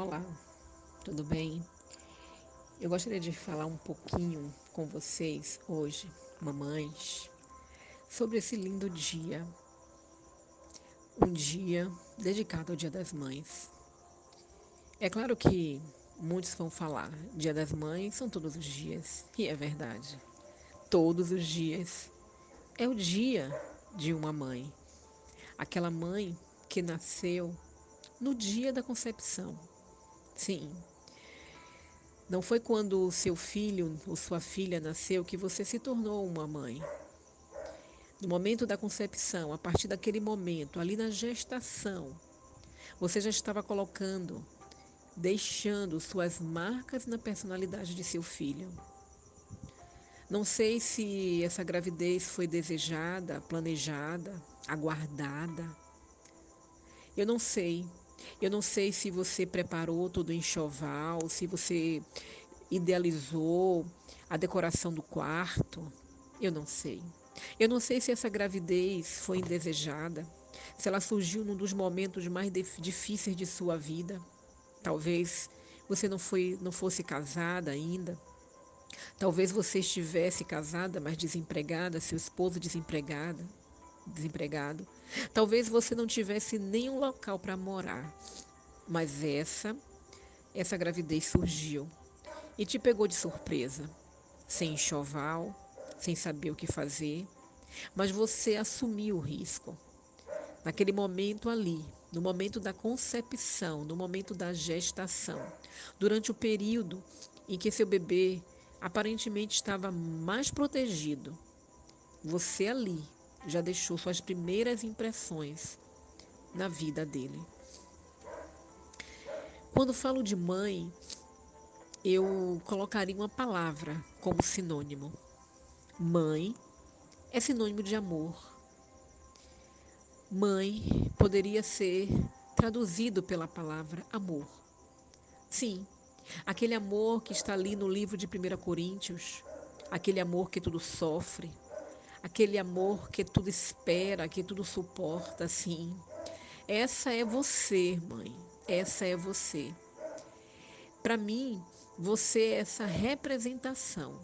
Olá, tudo bem? Eu gostaria de falar um pouquinho com vocês hoje, mamães, sobre esse lindo dia, um dia dedicado ao Dia das Mães. É claro que muitos vão falar, Dia das Mães são todos os dias, e é verdade. Todos os dias é o dia de uma mãe, aquela mãe que nasceu no dia da concepção. Sim, não foi quando o seu filho ou sua filha nasceu que você se tornou uma mãe. No momento da concepção, a partir daquele momento, ali na gestação, você já estava colocando, deixando suas marcas na personalidade de seu filho. Não sei se essa gravidez foi desejada, planejada, aguardada. Eu não sei. Eu não sei se você preparou todo o enxoval, se você idealizou a decoração do quarto. Eu não sei. Eu não sei se essa gravidez foi indesejada, se ela surgiu num dos momentos mais difíceis de sua vida. Talvez você não fosse casada ainda. Talvez você estivesse casada, mas desempregada, seu esposo desempregado. Talvez você não tivesse nenhum local para morar. Mas essa gravidez surgiu e te pegou de surpresa, sem enxoval, sem saber o que fazer, mas você assumiu o risco. Naquele momento ali, no momento da concepção, no momento da gestação, durante o período em que seu bebê aparentemente estava mais protegido, você ali já deixou suas primeiras impressões na vida dele. Quando falo de mãe, eu colocaria uma palavra como sinônimo. Mãe é sinônimo de amor. Mãe poderia ser traduzido pela palavra amor. Sim, aquele amor que está ali no livro de 1 Coríntios, aquele amor que tudo sofre, aquele amor que tudo espera, que tudo suporta, sim. Essa é você, mãe. Essa é você. Para mim, você é essa representação,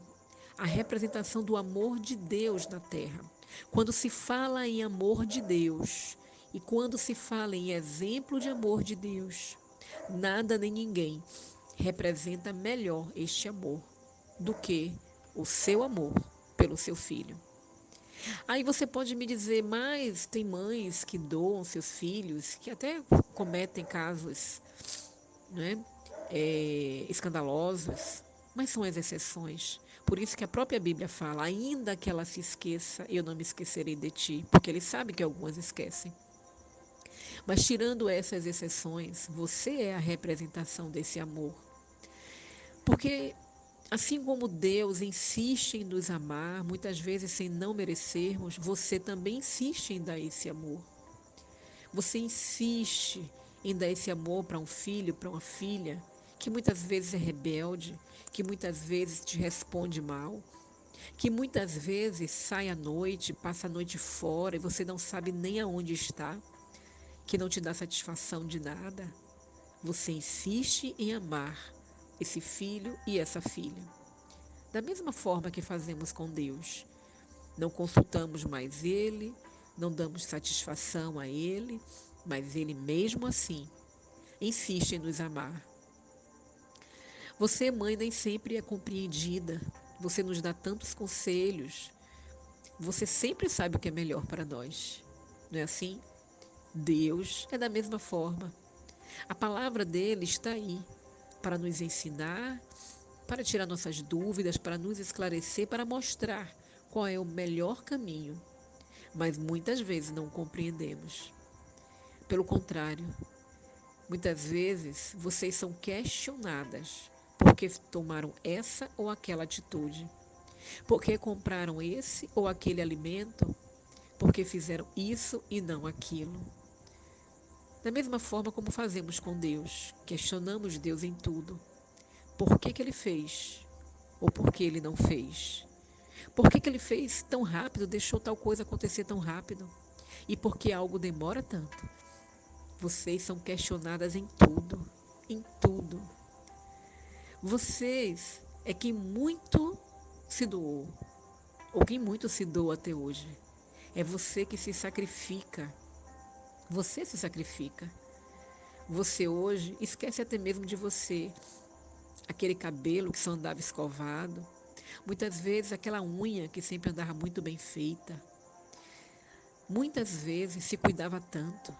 a representação do amor de Deus na terra. Quando se fala em amor de Deus e quando se fala em exemplo de amor de Deus, nada nem ninguém representa melhor este amor do que o seu amor pelo seu filho. Aí você pode me dizer, mas tem mães que doam seus filhos, que até cometem casos, né, escandalosos, mas são as exceções. Por isso que a própria Bíblia fala, ainda que ela se esqueça, eu não me esquecerei de ti, porque ele sabe que algumas esquecem. Mas tirando essas exceções, você é a representação desse amor. Porque assim como Deus insiste em nos amar, muitas vezes sem não merecermos, você também insiste em dar esse amor. Você insiste em dar esse amor para um filho, para uma filha, que muitas vezes é rebelde, que muitas vezes te responde mal, que muitas vezes sai à noite, passa a noite fora e você não sabe nem aonde está, que não te dá satisfação de nada. Você insiste em amar esse filho e essa filha. Da mesma forma que fazemos com Deus. Não consultamos mais Ele, não damos satisfação a Ele, mas Ele mesmo assim insiste em nos amar. Você, mãe, nem sempre é compreendida. Você nos dá tantos conselhos. Você sempre sabe o que é melhor para nós. Não é assim? Deus é da mesma forma. A palavra dele está aí para nos ensinar, para tirar nossas dúvidas, para nos esclarecer, para mostrar qual é o melhor caminho. Mas muitas vezes não compreendemos. Pelo contrário, muitas vezes vocês são questionadas porque tomaram essa ou aquela atitude, porque compraram esse ou aquele alimento, porque fizeram isso e não aquilo. Da mesma forma como fazemos com Deus, questionamos Deus em tudo. Por que ele fez? Ou por que ele não fez? Por que ele fez tão rápido, deixou tal coisa acontecer tão rápido? E por que algo demora tanto? Vocês são questionadas em tudo. em tudo. Vocês é quem muito se doou, ou quem muito se doa até hoje. É você que se sacrifica. Você se sacrifica. Você hoje esquece até mesmo de você. Aquele cabelo que só andava escovado. Muitas vezes aquela unha que sempre andava muito bem feita. Muitas vezes se cuidava tanto.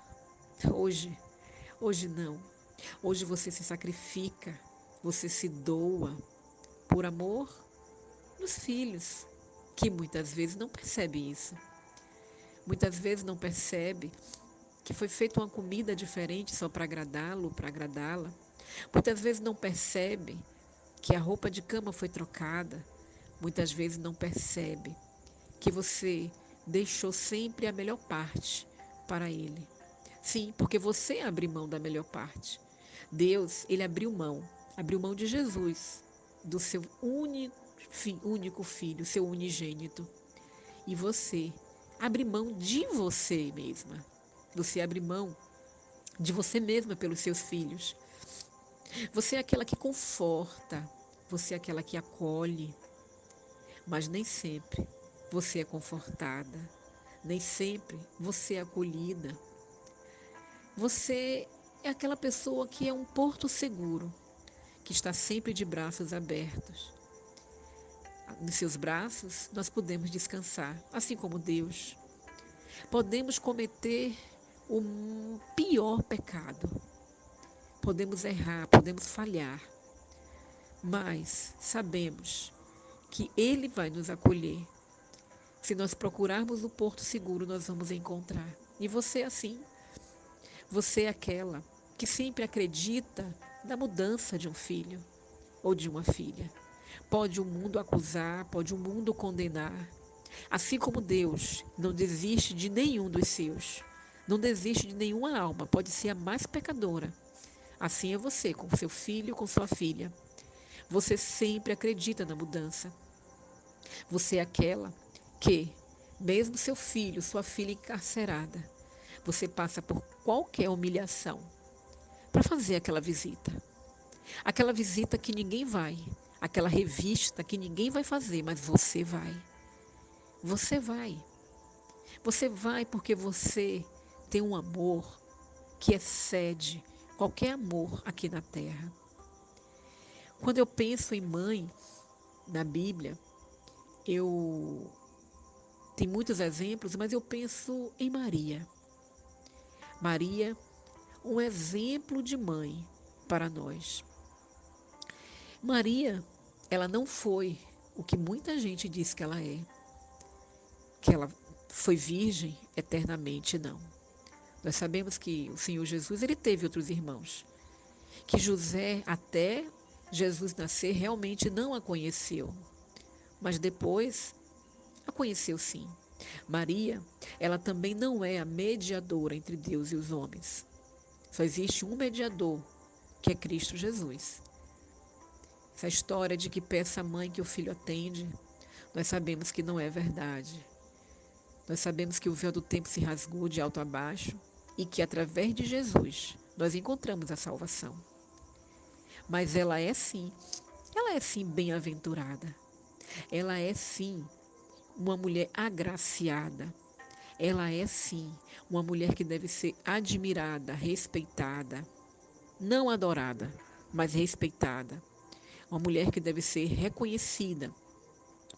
Hoje não. Hoje você se sacrifica. Você se doa por amor dos filhos, que muitas vezes não percebe isso. Muitas vezes não percebe que foi feita uma comida diferente só para agradá-lo, para agradá-la. Muitas vezes não percebe que a roupa de cama foi trocada. Muitas vezes não percebe que você deixou sempre a melhor parte para ele. Sim, porque você abriu mão da melhor parte. Deus, ele abriu mão de Jesus, do seu único filho, seu unigênito. E você abre mão de você mesma. Você abre mão de você mesma pelos seus filhos. Você é aquela que conforta, você é aquela que acolhe, mas nem sempre você é confortada, nem sempre você é acolhida. Você é aquela pessoa que é um porto seguro, que está sempre de braços abertos. Nos seus braços nós podemos descansar, assim como Deus. Podemos cometer o pior pecado, podemos errar, podemos falhar, mas sabemos que Ele vai nos acolher. Se nós procurarmos o porto seguro, nós vamos encontrar. E você assim, você é aquela que sempre acredita na mudança de um filho ou de uma filha. Pode o mundo acusar, pode o mundo condenar. Assim como Deus não desiste de nenhum dos seus, não desiste de nenhuma alma, pode ser a mais pecadora. Assim é você, com seu filho, com sua filha. Você sempre acredita na mudança. Você é aquela que, mesmo seu filho, sua filha encarcerada, você passa por qualquer humilhação para fazer aquela visita. Aquela visita que ninguém vai, aquela revista que ninguém vai fazer, mas você vai. Você vai. Você vai porque você tem um amor que excede qualquer amor aqui na terra. Quando eu penso em mãe na Bíblia, eu tenho muitos exemplos, mas eu penso em Maria. Maria, um exemplo de mãe para nós. Maria, ela não foi o que muita gente diz que ela foi virgem eternamente, não. Nós sabemos que o Senhor Jesus, ele teve outros irmãos, que José, até Jesus nascer, realmente não a conheceu, mas depois a conheceu sim. Maria, ela também não é a mediadora entre Deus e os homens. Só existe um mediador, que é Cristo Jesus. Essa história de que peça a mãe que o filho atende, nós sabemos que não é verdade. Nós sabemos que o véu do tempo se rasgou de alto a baixo e que através de Jesus nós encontramos a salvação. Mas ela é sim bem-aventurada. Ela é sim uma mulher agraciada. Ela é sim uma mulher que deve ser admirada, respeitada, não adorada, mas respeitada. Uma mulher que deve ser reconhecida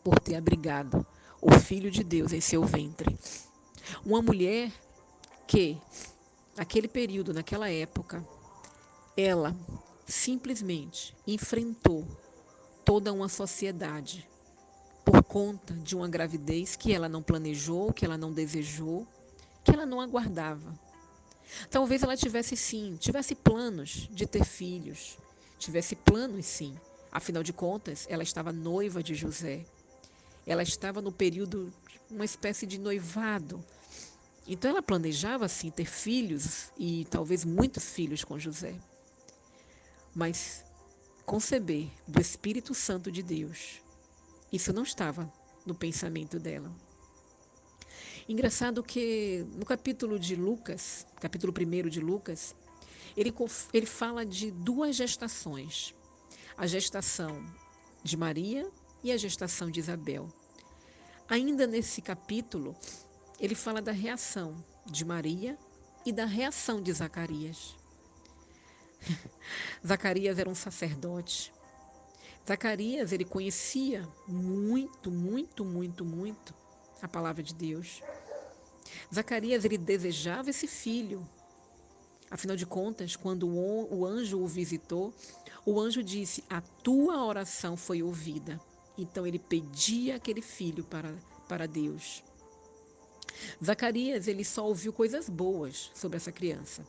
por ter abrigado o Filho de Deus em seu ventre. Uma mulher que, naquele período, naquela época, ela simplesmente enfrentou toda uma sociedade por conta de uma gravidez que ela não planejou, que ela não desejou, que ela não aguardava. Talvez ela tivesse planos de ter filhos, tivesse planos sim. Afinal de contas, ela estava noiva de José. Ela estava no período, uma espécie de noivado. Então ela planejava sim ter filhos e talvez muitos filhos com José. Mas conceber do Espírito Santo de Deus, isso não estava no pensamento dela. Engraçado que no capítulo 1 de Lucas, ele fala de duas gestações: a gestação de Maria e a gestação de Isabel. Ainda nesse capítulo, ele fala da reação de Maria e da reação de Zacarias. Zacarias era um sacerdote. Zacarias, ele conhecia muito a palavra de Deus. Zacarias, ele desejava esse filho. Afinal de contas, quando o anjo o visitou, o anjo disse: a tua oração foi ouvida. Então ele pedia aquele filho para Deus. Zacarias, ele só ouviu coisas boas sobre essa criança.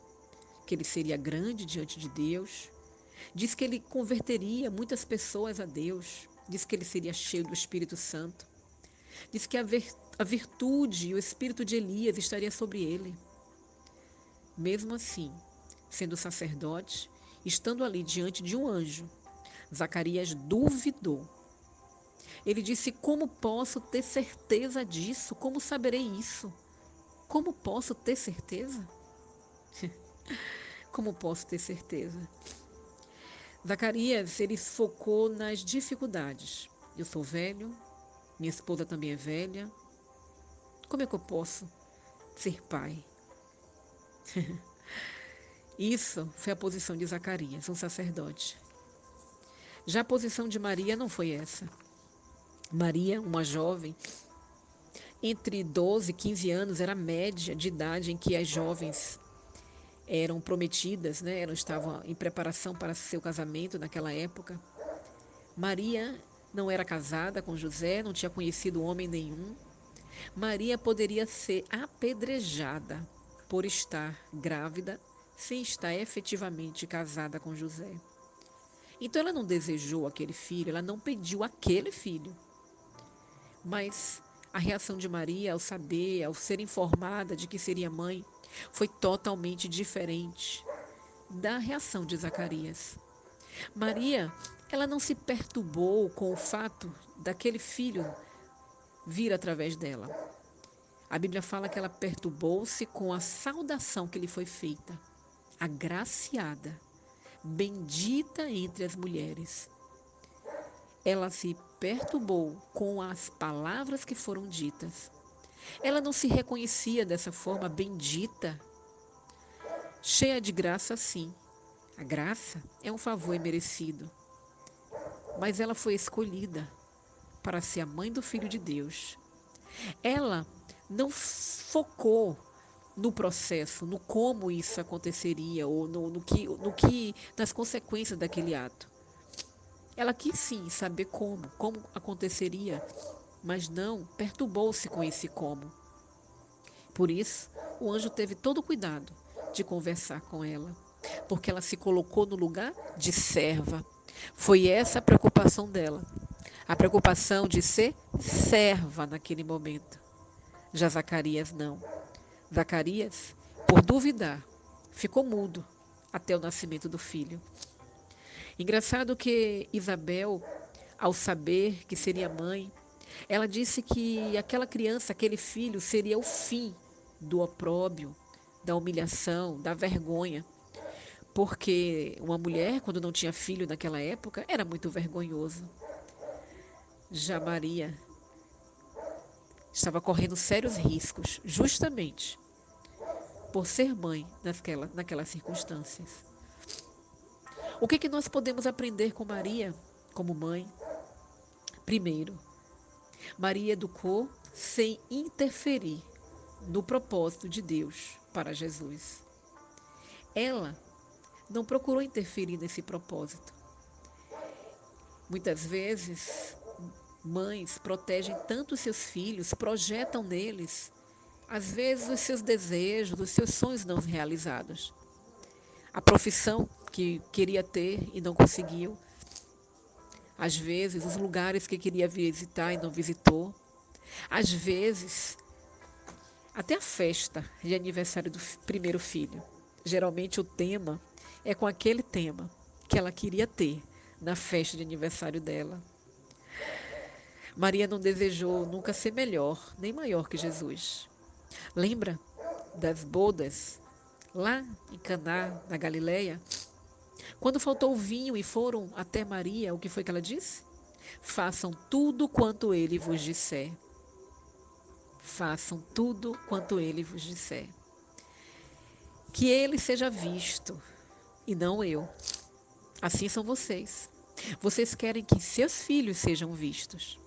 Que ele seria grande diante de Deus. Diz que ele converteria muitas pessoas a Deus. Diz que ele seria cheio do Espírito Santo. Diz que a virtude e o espírito de Elias estaria sobre ele. Mesmo assim, sendo sacerdote, estando ali diante de um anjo, Zacarias duvidou. Ele disse: como posso ter certeza disso? Como saberei isso? Como posso ter certeza? Como posso ter certeza? Zacarias, ele focou nas dificuldades. Eu sou velho, minha esposa também é velha. Como é que eu posso ser pai? Isso foi a posição de Zacarias, um sacerdote. Já a posição de Maria não foi essa. Maria, uma jovem, entre 12 e 15 anos, era a média de idade em que as jovens eram prometidas, né? Elas estavam em preparação para seu casamento naquela época. Maria não era casada com José, não tinha conhecido homem nenhum. Maria poderia ser apedrejada por estar grávida sem estar efetivamente casada com José. Então ela não desejou aquele filho, ela não pediu aquele filho. Mas a reação de Maria ao saber, ao ser informada de que seria mãe, foi totalmente diferente da reação de Zacarias. Maria, ela não se perturbou com o fato daquele filho vir através dela. A Bíblia fala que ela perturbou-se com a saudação que lhe foi feita. Agraciada, bendita entre as mulheres. Ela se perturbou com as palavras que foram ditas. Ela não se reconhecia dessa forma bendita, cheia de graça, sim. A graça é um favor imerecido, mas ela foi escolhida para ser a mãe do Filho de Deus. Ela não focou no processo, no como isso aconteceria ou nas consequências daquele ato. Ela quis sim saber como aconteceria, mas não perturbou-se com esse como. Por isso, o anjo teve todo o cuidado de conversar com ela, porque ela se colocou no lugar de serva. Foi essa a preocupação dela, a preocupação de ser serva naquele momento. Já Zacarias não. Zacarias, por duvidar, ficou mudo até o nascimento do filho. Engraçado que Isabel, ao saber que seria mãe, ela disse que aquela criança, aquele filho, seria o fim do opróbio, da humilhação, da vergonha. Porque uma mulher, quando não tinha filho naquela época, era muito vergonhoso. Já Maria estava correndo sérios riscos, justamente por ser mãe naquelas circunstâncias. O que nós podemos aprender com Maria como mãe? Primeiro, Maria educou sem interferir no propósito de Deus para Jesus. Ela não procurou interferir nesse propósito. Muitas vezes, mães protegem tanto os seus filhos, projetam neles, às vezes, os seus desejos, os seus sonhos não realizados. A profissão que queria ter e não conseguiu. Às vezes, os lugares que queria visitar e não visitou. Às vezes, até a festa de aniversário do primeiro filho. Geralmente o tema é com aquele tema que ela queria ter na festa de aniversário dela. Maria não desejou nunca ser melhor nem maior que Jesus. Lembra das bodas lá em Caná, na Galileia, quando faltou o vinho e foram até Maria, o que foi que ela disse? Façam tudo quanto ele vos disser. Façam tudo quanto ele vos disser. Que ele seja visto e não eu. Assim são vocês. Vocês querem que seus filhos sejam vistos.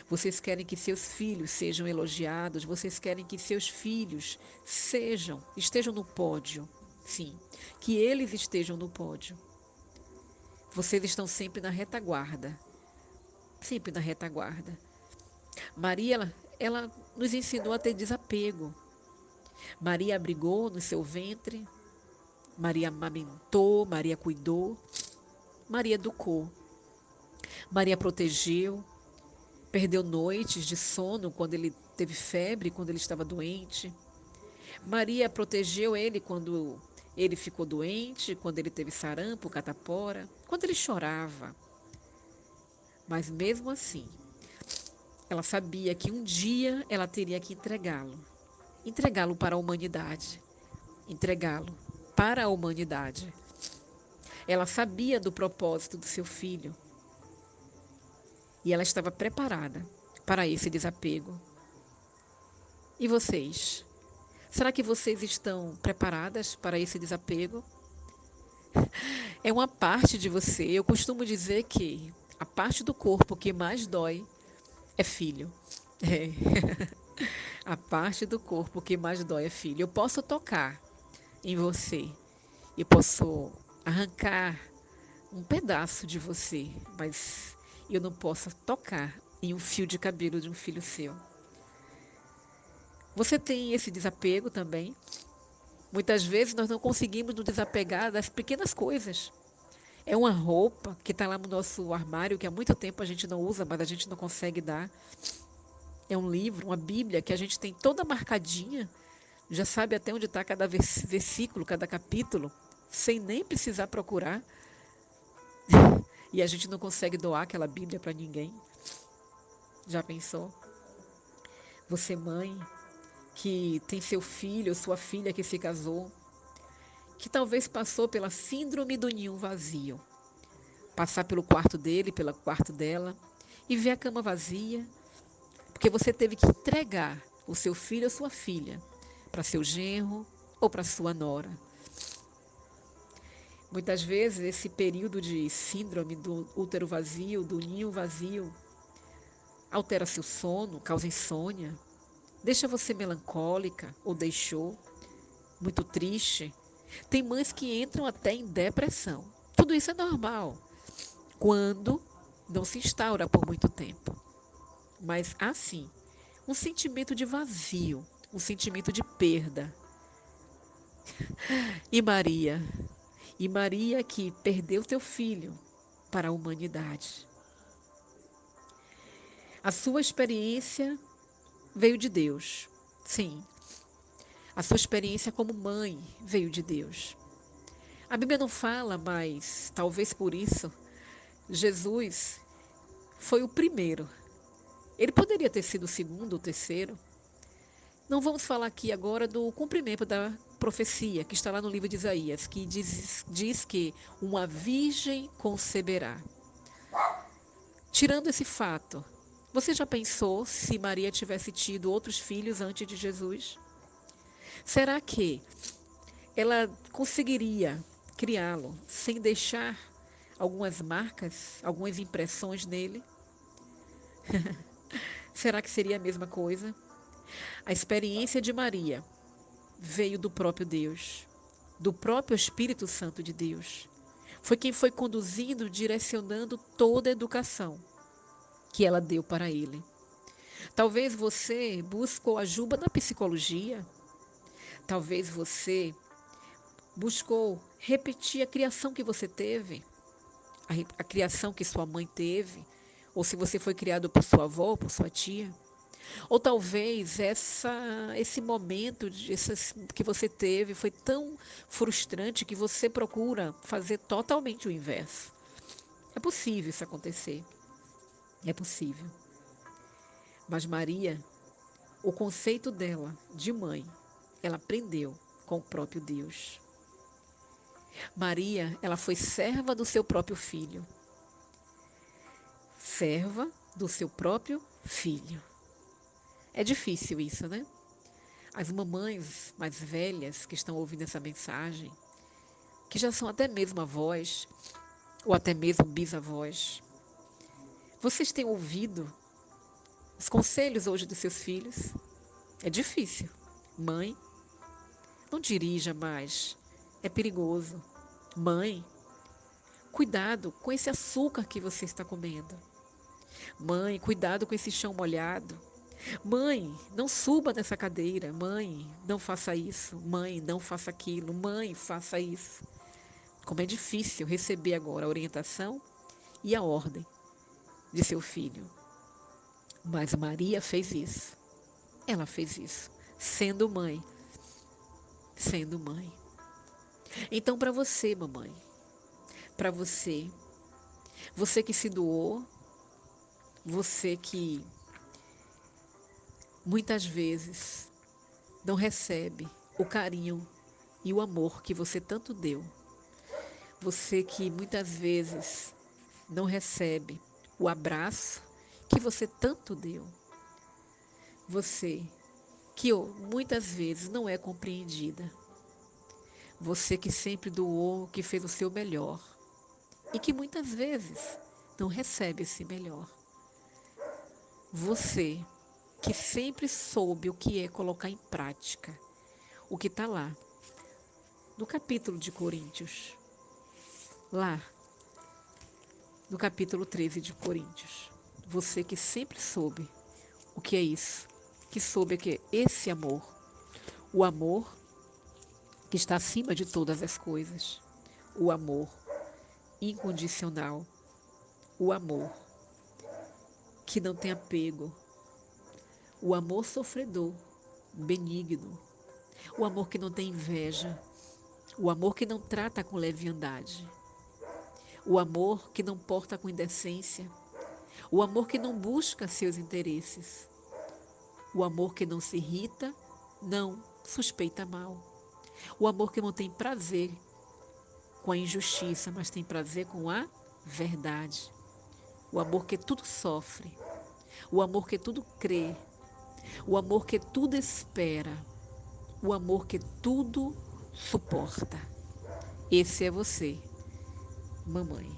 Vocês querem que seus filhos sejam elogiados. Vocês querem que seus filhos estejam no pódio. Sim, que eles estejam no pódio. Vocês estão sempre na retaguarda. Sempre na retaguarda. Maria, ela nos ensinou a ter desapego. Maria abrigou no seu ventre. Maria amamentou. Maria cuidou. Maria educou. Maria protegeu. Perdeu noites de sono quando ele teve febre, quando ele estava doente. Maria protegeu ele quando ele ficou doente, quando ele teve sarampo, catapora, quando ele chorava. Mas mesmo assim, ela sabia que um dia ela teria que entregá-lo para a humanidade, entregá-lo para a humanidade. Ela sabia do propósito do seu filho e ela estava preparada para esse desapego. E vocês? Será que vocês estão preparadas para esse desapego? É uma parte de você. Eu costumo dizer que a parte do corpo que mais dói é filho. É. A parte do corpo que mais dói é filho. Eu posso tocar em você. Eu posso arrancar um pedaço de você, mas eu não posso tocar em um fio de cabelo de um filho seu. Você tem esse desapego também? Muitas vezes nós não conseguimos nos desapegar das pequenas coisas. É uma roupa que está lá no nosso armário que há muito tempo a gente não usa, mas a gente não consegue dar. É um livro, uma Bíblia que a gente tem toda marcadinha, já sabe até onde está cada versículo, cada capítulo, sem nem precisar procurar. E a gente não consegue doar aquela Bíblia para ninguém. Já pensou? Você, mãe, que tem seu filho ou sua filha que se casou, que talvez passou pela síndrome do ninho vazio. Passar pelo quarto dele, pelo quarto dela, e ver a cama vazia, porque você teve que entregar o seu filho ou sua filha para seu genro ou para sua nora. Muitas vezes esse período de síndrome do útero vazio, do ninho vazio, altera seu sono, causa insônia, deixa você melancólica ou deixou, muito triste. Tem mães que entram até em depressão. Tudo isso é normal quando não se instaura por muito tempo. Mas assim, um sentimento de vazio, um sentimento de perda. E Maria? E Maria que perdeu teu filho para a humanidade. A sua experiência veio de Deus. Sim, a sua experiência como mãe veio de Deus. A Bíblia não fala, mas talvez por isso, Jesus foi o primeiro. Ele poderia ter sido o segundo ou terceiro. Não vamos falar aqui agora do cumprimento da profecia que está lá no livro de Isaías, que diz que uma virgem conceberá. Tirando esse fato, você já pensou se Maria tivesse tido outros filhos antes de Jesus? Será que ela conseguiria criá-lo sem deixar algumas marcas, algumas impressões nele? Será que seria a mesma coisa? A experiência de Maria veio do próprio Deus, do próprio Espírito Santo de Deus. Foi quem foi conduzindo, direcionando toda a educação que ela deu para ele. Talvez você buscou ajuda na psicologia. Talvez você buscou repetir a criação que você teve, a criação que sua mãe teve, ou se você foi criado por sua avó, por sua tia. Ou talvez esse momento que você teve foi tão frustrante que você procura fazer totalmente o inverso. É possível isso acontecer. É possível. Mas Maria, o conceito dela de mãe, ela aprendeu com o próprio Deus. Maria, ela foi serva do seu próprio filho. Serva do seu próprio filho. É difícil isso, né? As mamães mais velhas que estão ouvindo essa mensagem, que já são até mesmo avós, ou até mesmo bisavós, vocês têm ouvido os conselhos hoje dos seus filhos? É difícil. Mãe, não dirija mais. É perigoso. Mãe, cuidado com esse açúcar que você está comendo. Mãe, cuidado com esse chão molhado. Mãe, não suba nessa cadeira. Mãe, não faça isso. Mãe, não faça aquilo. Mãe, faça isso. Como é difícil receber agora a orientação e a ordem de seu filho. Mas Maria fez isso. Ela fez isso, sendo mãe. Sendo mãe. Então, para você, mamãe, para você, você que se doou, você que muitas vezes não recebe o carinho e o amor que você tanto deu, você que muitas vezes não recebe o abraço que você tanto deu, você que muitas vezes não é compreendida, você que sempre doou, que fez o seu melhor e que muitas vezes não recebe esse melhor. Você que sempre soube o que é colocar em prática o que está lá no capítulo de Coríntios, lá no capítulo 13 de Coríntios. Você que sempre soube o que é isso, que soube o que é esse amor, o amor que está acima de todas as coisas, o amor incondicional, o amor que não tem apego, o amor sofredor, benigno, o amor que não tem inveja, o amor que não trata com leviandade, o amor que não porta com indecência, o amor que não busca seus interesses, o amor que não se irrita, não suspeita mal, o amor que não tem prazer com a injustiça, mas tem prazer com a verdade, o amor que tudo sofre, o amor que tudo crê, o amor que tudo espera, o amor que tudo suporta. Esse é você, mamãe.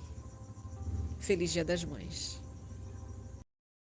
Feliz Dia das Mães.